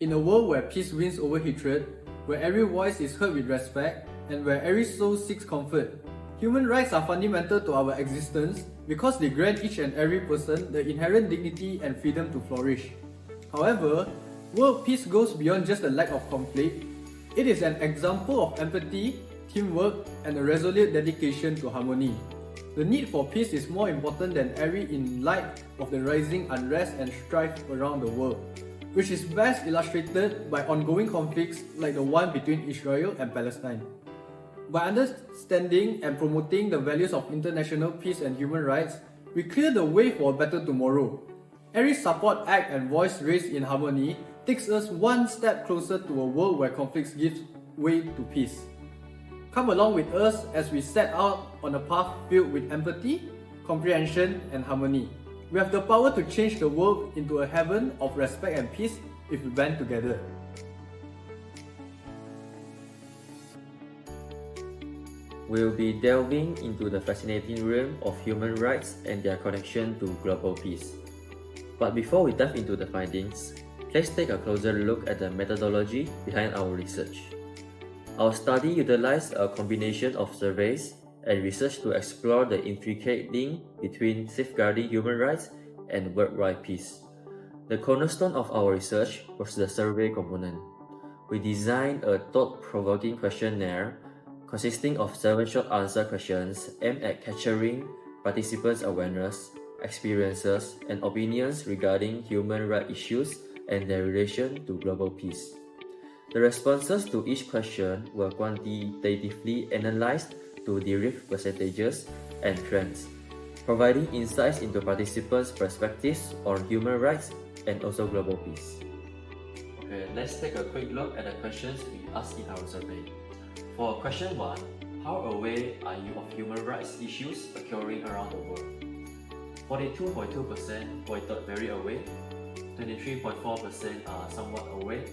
In a world where peace wins over hatred, where every voice is heard with respect, and where every soul seeks comfort, human rights are fundamental to our existence because they grant each and every person the inherent dignity and freedom to flourish. However, world peace goes beyond just a lack of conflict. It is an example of empathy, teamwork, and a resolute dedication to harmony. The need for peace is more important than ever in light of the rising unrest and strife around the world, which is best illustrated by ongoing conflicts like the one between Israel and Palestine. By understanding and promoting the values of international peace and human rights, we clear the way for a better tomorrow. Every support act and voice raised in harmony takes us one step closer to a world where conflicts give way to peace. Come along with us as we set out on a path filled with empathy, comprehension, and harmony. We have the power to change the world into a heaven of respect and peace if we band together. We'll be delving into the fascinating realm of human rights and their connection to global peace. But before we dive into the findings, let's take a closer look at the methodology behind our research. Our study utilized a combination of surveys and research to explore the intricate link between safeguarding human rights and worldwide peace. The cornerstone of our research was the survey component. We designed a thought-provoking questionnaire consisting of 7 short answer questions aimed at capturing participants' awareness, experiences, and opinions regarding human rights issues and their relation to global peace. The responses to each question were quantitatively analyzed to derive percentages and trends, providing insights into participants' perspectives on human rights and also global peace. Okay, let's take a quick look at the questions we asked in our survey. For question 1, how aware are you of human rights issues occurring around the world? 42.2% voted very aware, 23.4% are somewhat aware,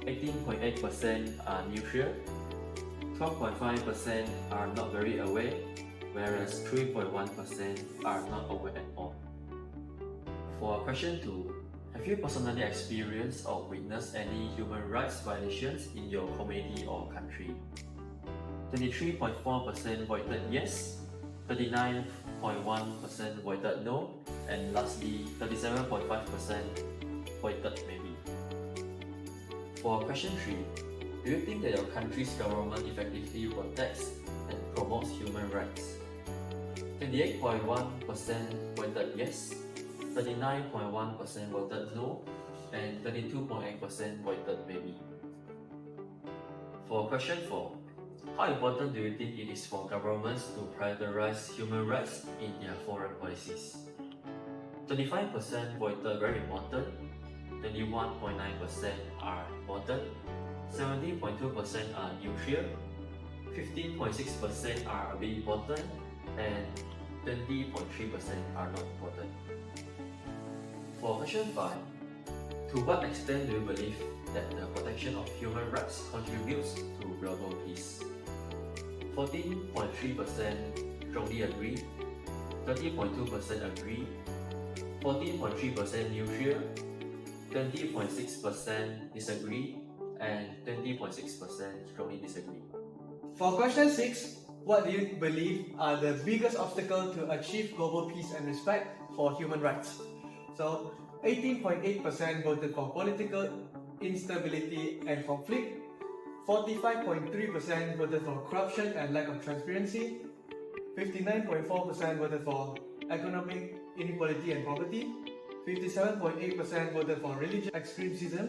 18.8% are neutral, 12.5% are not very aware, whereas 3.1% are not aware at all. For question 2, have you personally experienced or witnessed any human rights violations in your community or country? 23.4% voted yes, 39.1% voted no, and lastly 37.5% voted maybe. For question 3, do you think that your country's government effectively protects and promotes human rights? 28.1% voted yes, 39.1% voted no, and 32.8% voted maybe. For question 4, how important do you think it is for governments to prioritize human rights in their foreign policies? 25% voted very important, 21.9% are important, 17.2% are neutral, 15.6% are a bit important, and 20.3% are not important. For question 5, to what extent do you believe that the protection of human rights contributes to global peace? 14.3% strongly agree, 30.2% agree, 14.3% neutral, 20.6% disagree, and 20.6% strongly disagree. For question 6, what do you believe are the biggest obstacles to achieve global peace and respect for human rights? So 18.8% voted for political instability and conflict, 45.3% voted for corruption and lack of transparency, 59.4% voted for economic inequality and poverty, 57.8% voted for religious extremism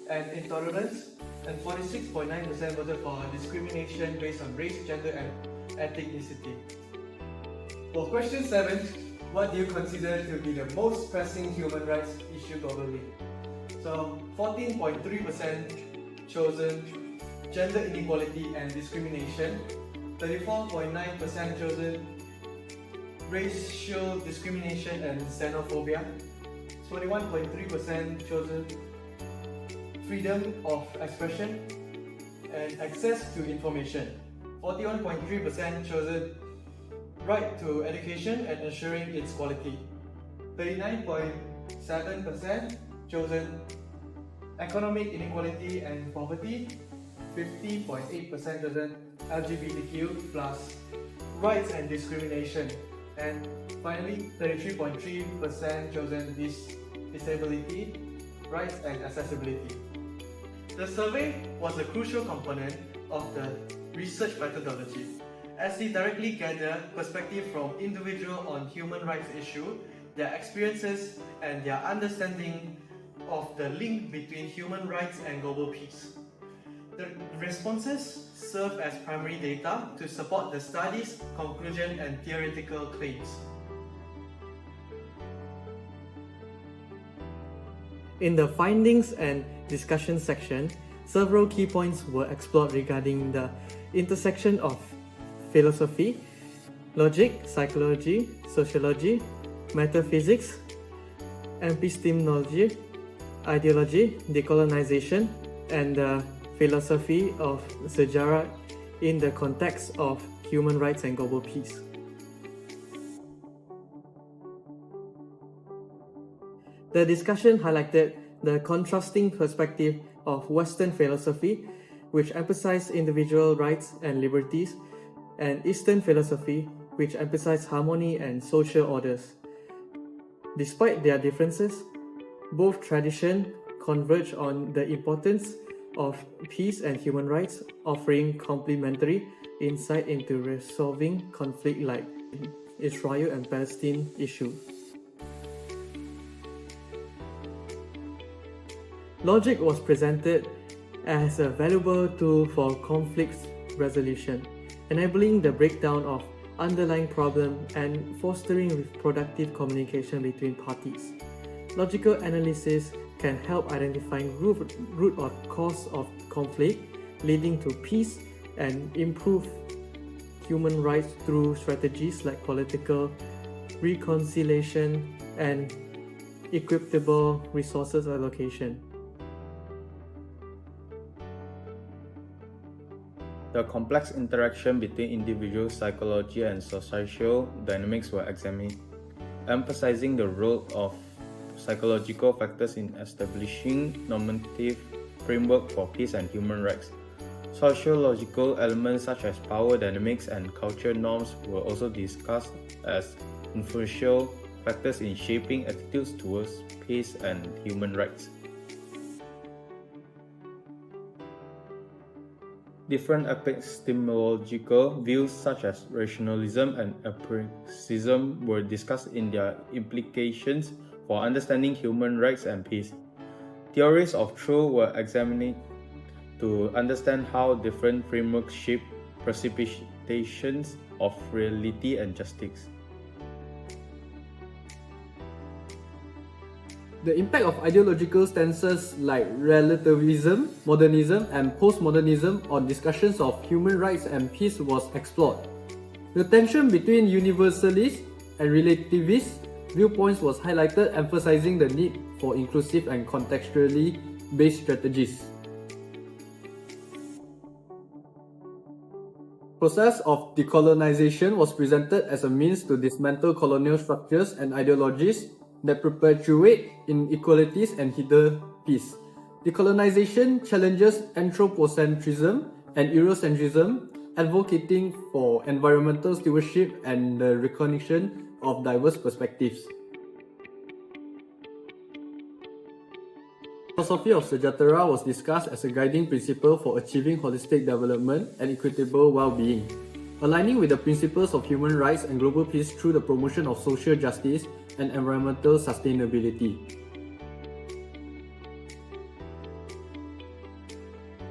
and intolerance, and 46.9% voted for discrimination based on race, gender, and ethnicity. For question 7, what do you consider to be the most pressing human rights issue globally? So 14.3% chosen gender inequality and discrimination, 34.9% chosen racial discrimination and xenophobia, 21.3% chosen freedom of expression and access to information, 41.3% chosen right to education and ensuring its quality, 39.7% chosen economic inequality and poverty, 50.8% chosen LGBTQ+, rights and discrimination, and finally 33.3% chosen disability, rights and accessibility. The survey was a crucial component of the research methodology, as they directly gather perspective from individuals on human rights issues, their experiences, and their understanding of the link between human rights and global peace. The responses serve as primary data to support the study's conclusion and theoretical claims. In the findings and discussion section, several key points were explored regarding the intersection of philosophy, logic, psychology, sociology, metaphysics, epistemology, ideology, decolonization, and the philosophy of sejarah in the context of human rights and global peace. The discussion highlighted the contrasting perspective of Western philosophy, which emphasized individual rights and liberties, and Eastern philosophy, which emphasized harmony and social orders. Despite their differences, both traditions converge on the importance of peace and human rights, offering complementary insight into resolving conflict like Israel and Palestine issue. Logic was presented as a valuable tool for conflict resolution, enabling the breakdown of underlying problem and fostering productive communication between parties. Logical analysis can help identifying root or cause of conflict, leading to peace, and improve human rights through strategies like political reconciliation and equitable resources allocation. The complex interaction between individual psychology and social dynamics were examined, emphasizing the role of psychological factors in establishing normative framework for peace and human rights. Sociological elements such as power dynamics and cultural norms were also discussed as influential factors in shaping attitudes towards peace and human rights. Different epistemological views such as rationalism and empiricism were discussed in their implications for understanding human rights and peace. Theories of truth were examined to understand how different frameworks shape perceptions of reality and justice. The impact of ideological stances like relativism, modernism, and postmodernism on discussions of human rights and peace was explored. The tension between universalist and relativist viewpoints was highlighted, emphasizing the need for inclusive and contextually based strategies. Process of decolonization was presented as a means to dismantle colonial structures and ideologies that perpetuate inequalities and hinder peace. Decolonization challenges anthropocentrism and Eurocentrism, advocating for environmental stewardship and the recognition of diverse perspectives. The philosophy of sejahtera was discussed as a guiding principle for achieving holistic development and equitable well-being, aligning with the principles of human rights and global peace through the promotion of social justice and environmental sustainability.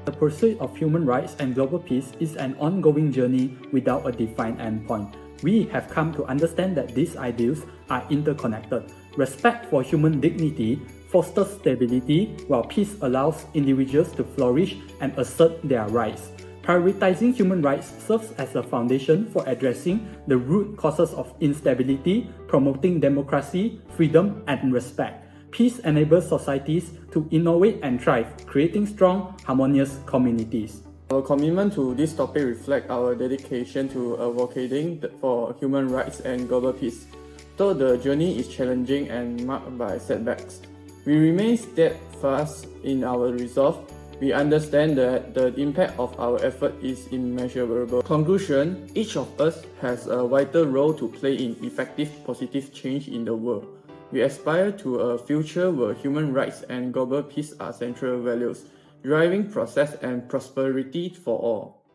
The pursuit of human rights and global peace is an ongoing journey without a defined endpoint. We have come to understand that these ideals are interconnected. Respect for human dignity fosters stability, while peace allows individuals to flourish and assert their rights. Prioritizing human rights serves as a foundation for addressing the root causes of instability, promoting democracy, freedom, and respect. Peace enables societies to innovate and thrive, creating strong, harmonious communities. Our commitment to this topic reflects our dedication to advocating for human rights and global peace. Though the journey is challenging and marked by setbacks, we remain steadfast steadfast in our resolve, we understand that the impact of our effort is immeasurable. Conclusion, each of us has a vital role to play in effective positive change in the world. We aspire to a future where human rights and global peace are central values, driving progress and prosperity for all.